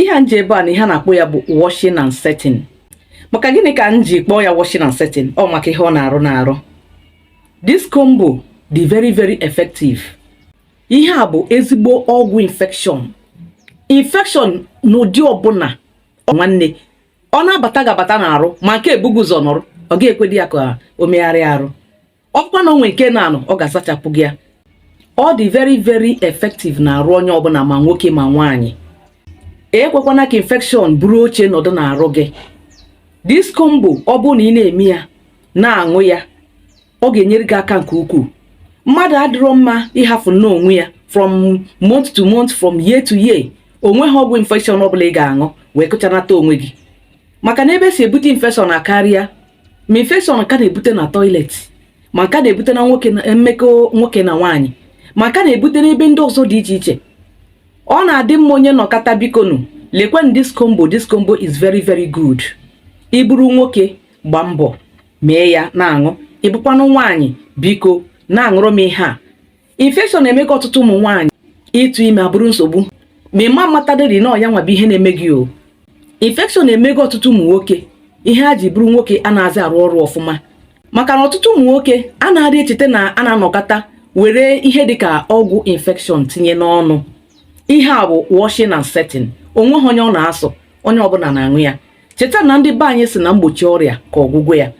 ihe nje ebe a na ihe na-akpọ ya bụ washing and setting. Maka gịnị ka nji kpọọ ya washing and setting? Ọ maka ihe ọ na-arụ. This combo dị very effective. Ihe a bụ ezigbo ọgwụ infection n'ụdị ọbụla. Nwanne ọ na-abata gabata n'arụ ma nke ebugu ụzọ nọrọ, ọ ga-ekwedi ya ka o megharịa arụ. Ọkwa na onwe nke na-anọ, ọ ga-asachapụ gị ya. Ọ dị very effective na-arụ onye ọbụla, ma nwoke ma nwaanyị. Ekwekwana ka infection buru oche nọdụ na-arụ gị. This combo ọ bụ na ị na-eme ya na-aṅụ ya, ọ ga-enyere gị aka nke ukwuu. Mmadụ adịrọ mma ịhafụ n'onwe ya from month to month, from year to year. Onwe ha ọgwụ infection ọbụla ị ga-aṅụ wee kụchanata onwe gị. Maka na ebe si ebute infection akarịa, ma infection ka na-ebute na toilet, ma ka na-ebute na mmekọ nwoke na nwaanyị, ma ka na-ebute n'ebe ndị ọzọ dị iche iche. Ọ na-adị mma onye nọkata bikonu lekwen this combo is very good. Iburu nwoke gba mbọ mee ya na-aṅụ, ibukwanụ nwaanyị biko na-aṅụrụ m ihe a. Infection na-eme ka ọtụtụ ụmụ nwaanyị ịtụ ime abụrụ nsogbu, ma ịma matadịrị na ọya nwa bụ ihe na-eme gị o. Infection na-eme gị ọtụtụ ụmụ nwoke ihe ha ji bụrụ nwoke a na-azị arụ ọrụ ọfụma. Maka na ọtụtụ ụmụ nwoke a na-adị echete na a na-anọkata were ihe dịka ọgwụ infection tinye n'ọnụ. Ihe a bụ washing and setting. Onwe onye ọ na-asọ, onye ọbụla na-aṅụ ya. Cheta na ndị be anyị si na mgbochi ọrịa ka ọgwụgwọ ya.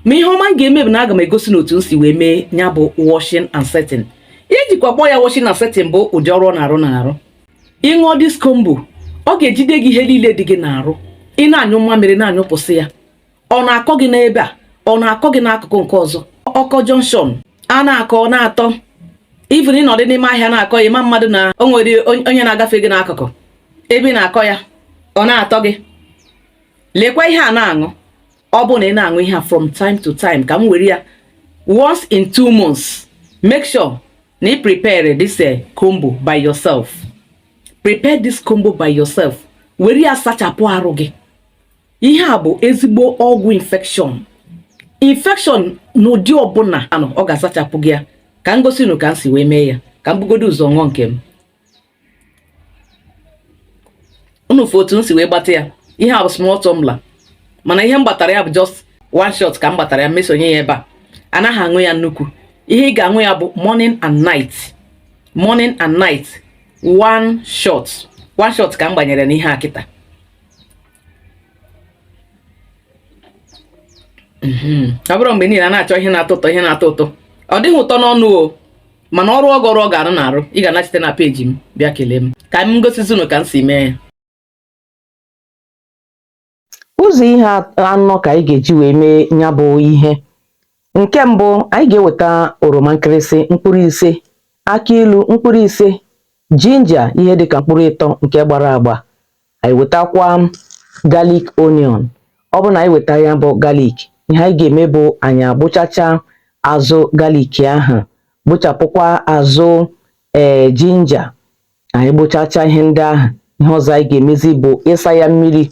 Ma ihe ọma ga-eme bụ na aga m egosi n'otu m si wee mee ya bụ washing and setting. Ijikwa kpọọ ya washing and setting bụ ụdị ọrụ ọ na-arụ. Ịṅụọ this combo, ọ ga-ejide gị ihe niile dị gị n'arụ. Ị na-anyụ mmamịrị na-anyụpụsị ya. Ọ na-akọ gị n'ebe a, ọ na-akọ gị n'akụkụ nke ọzọ. Ọkọ junction a na-akọ na-atọ. Even ị nọdụ n'ime ahịa na-akọ ya, ma mmadụ na o nwere onye na-agafe gị n'akụkụ ebe ị na-akọ ya, ọ na-atọ gị. Lekwa ihe a na-aṅụ. Ọ bụ na ị na-aṅụ ihe a from time to time, ka m were ya once in 2 months. Make sure na ị prepare this combo by yourself. Prepare this combo by yourself. Were ya sachapụ arụ gị. Ihe a bụ ezigbo ọgwụ infection n'ụdị ọbụla ọ ga-asachapụ gị ya. Ka m gosi unu ka m si wee mee ya. Ka m bugodo ụzọ ṅụọ nke m. Unu fụ otu m si wee gbata ya. Ihe a bụ small tumbler, mana ihe m gbatara ya bụ just 1 shot ka m gbatara ya, mesonye ya ebe a. Anaghị aṅụ ya nnukwu. Ihe ị ga-aṅụ ya bụ morning and night 1 shot ka m gbanyere n'ihe a kịta. Ọ bụrụ mgbe niile a na-achọ ihe na-atọ ụtọ. Ọ dịghị ụtọ n'ọnụ o, mana ọrụ ọgọrọ ọ ga-arụ na-arụ. Ị ga-anachite na peji m bịa kelee m ka m gosizi unu ka m si mee ya. Ụzọ ihe anọ ka anyị ga-eji wee mee ya bụ ihe. Nke mbụ, anyị ga-eweta oroma nkịrịsị mkpụrụ 5, akị ilu mkpụrụ 5, ginger ihe dịka mkpụrụ 3 nke gbara agba. Anyị wetakwa garlic onion. Ọ bụ na anyị weta ya bụ garlic, ihe anyị ga-eme bụ anyị agbụchacha azụ garlic ahụ, gbuchapụkwa azụ ginger. Anyị gbuchacha ihe ndị ahụ, ihe ọzọ anyị ga-emezi bụ ịsa ya mmiri.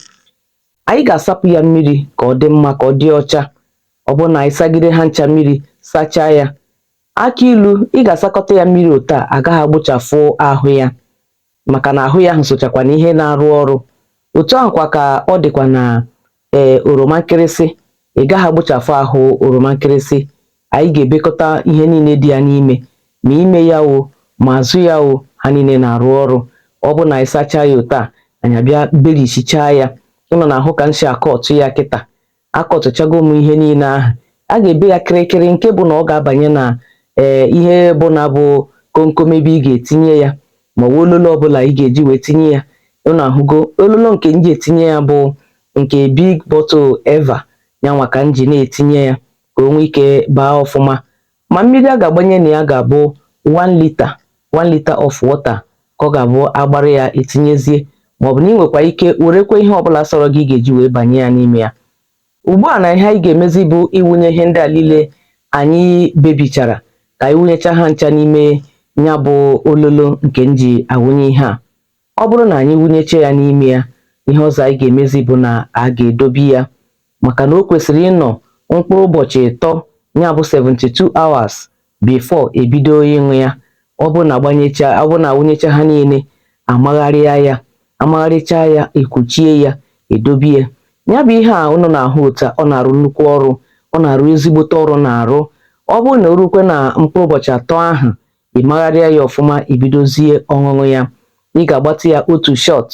Anyị ga-asapụ ya mmiri ka ọ dị mma, ka ọ dị ọcha. Ọ bụ na anyị sagide ha ncha mmiri, sachaa ya. Akị ilu, ị ga-asakọta ya mmiri otu a, agaghị agbuchafụ ahụ ya, maka na ahụ ya ahụ sochakwa na ihe na-arụ ọrụ. Otu ahụkwa ka ọ dịkwa na oroma nkịrịsị, ị gaghị agbuchafụ ahụ oroma nkịrịsị. Anyị ga-ebekọta ihe niile dị ya n'ime, ma ime ya o ma azụ ya o, ha niile na-arụ ọrụ. Ọ bụ na anyị sachaa ya otu a, anyị abịa berichaa ya. Ịnọ na ahụ ka m si akọtụ ya kịta. Akọtụchago m ihe niile ahụ. A ga-ebe ya kịrịkịrị, nke bụ na ọ ga-abanye na ihe bụ na bụ komkom ebe ị ga-etinye ya, ma ọ bụ ololo ọbụla ị ga-eji wee tinye ya. Ịnọ ahụgo ololo nke m ji etinye ya bụ nke big bottle ever, nyanwa ka m ji na-etinye ya ka o nwee ike baa ọfụma. Ma mmiri a ga-agbanye na ya ga-abụ 1 liter of water ka ọ ga-abụ agbara ya etinyezie, maọbụ na ị nwekwa ike werekwa ihe ọbụla sọrọ gị ga-eji wee banye ya n'ime ya. Ugbu a na ihe anyị ga-emezi bụ iwunye ihe ndị a niile anyị bebichara, ka anyị wunyecha ha ncha n'ime ya bụ ololo nke m ji awụnye ihe a. Ọ bụrụ na anyị wunyecha ya n'ime ya, ihe ọzọ anyị ga-emezi bụ na a ga-edobe ya, maka na o kwesịrị ịnọ mkpụrụ ụbọchị 3, ya bụ 72 hours before ebido ịṅụ ya. Ọ bụ na wunyecha ha niile, amagharịa ya, amagharịchaa ya, ekuchie ya, edobie ya bụ ihe a unu na-ahụ otu ọ na-arụ nnukwu ọrụ, ọ na-arụ ezigbote ọrụ na-arụ. Ọ bụrụ na o rukwe na mkpụrụ ụbọchị 3 ahụ, ịmagharịa ya ọfụma, ibidozie ọṅụṅụ ya. Ị ga-agbatị ya otu shot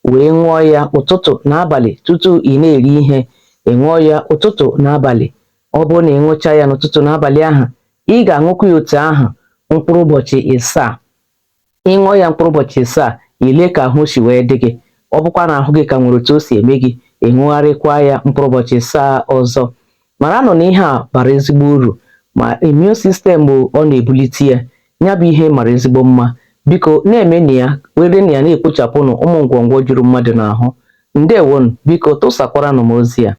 wee ṅụọ ya ụtụtụ na abalị tutu ị na-eri ihe. Ị ṅụọ ya ụtụtụ na abalị. Ọ bụrụ na ị ṅụcha ya n'ụtụtụ na abalị ahụ, ị ga-aṅụkwa ya otu ahụ mkpụrụ ụbọchị 7. Ị ṅụọ ya mkpụrụ ụbọchị 7, ile ka ahụ si wee dị gị. Ọ bụkwa na ahụ gị ka nwere otu o si eme gị, ị ṅụgharịkwa ya mkpụrụ ụbọchị 7 ọzọ. Mara nọ na ihe a bara ezigbo uru, ma immune system ọ na-ebulite ya. Ya bụ ihe mara ezigbo mma. Biko na-eme na ya, were na ya na-ekpochapụnụ ụmụ ngwongwo juru mmadụ n'ahụ. Ndewonu, biko tụsakwaranụ m ozi a.